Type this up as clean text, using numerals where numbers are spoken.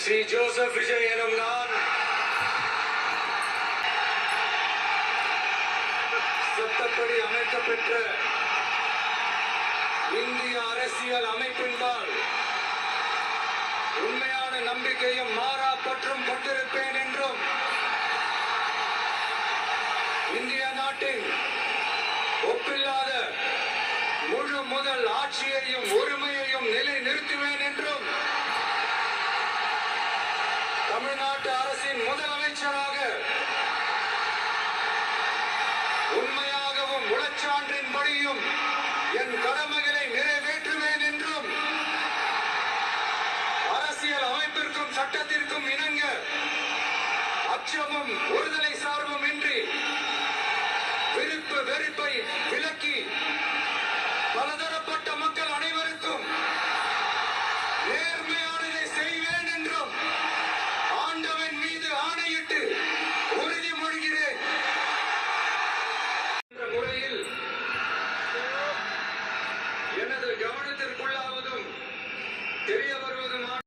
Sri Joseph Vijay எனும் நான் சட்டப்படி அமைக்கப்பெற்ற இந்திய அரசியல் அமைப்பின்பால் உண்மையான நம்பிக்கையும் மாறா பற்றும் கொண்டிருப்பேன் என்றும் இந்திய நாட்டின் ஒப்பில்லாத முழு முதல் ஆட்சியையும் உரிமையையும் நிலை நிறுத்துவேன் என்றும் தமிழ்நாட்டு அரசின் முதலமைச்சராக உண்மையாகவும் உளச்சான்றின்படியும் என் கடமைகளை நிறைவேற்றுவேன் என்றும் அரசியல் அமைப்பிற்கும் சட்டத்திற்கும் இணங்க அச்சமும் ஒருதலை சார்பும் இன்றி விருப்பு வெறுப்பை விலக்கி பலதரப்பட்ட மக்கள் அனைவருக்கும் நேர்மையானதை செய்வேன் என்றும் ஆண்டவன் மீது ஆணையிட்டு உறுதிமொழிகிறேன். என்ற முறையில் எனது கவனத்திற்குள்ளாவதும் தெரிய வருவதுமான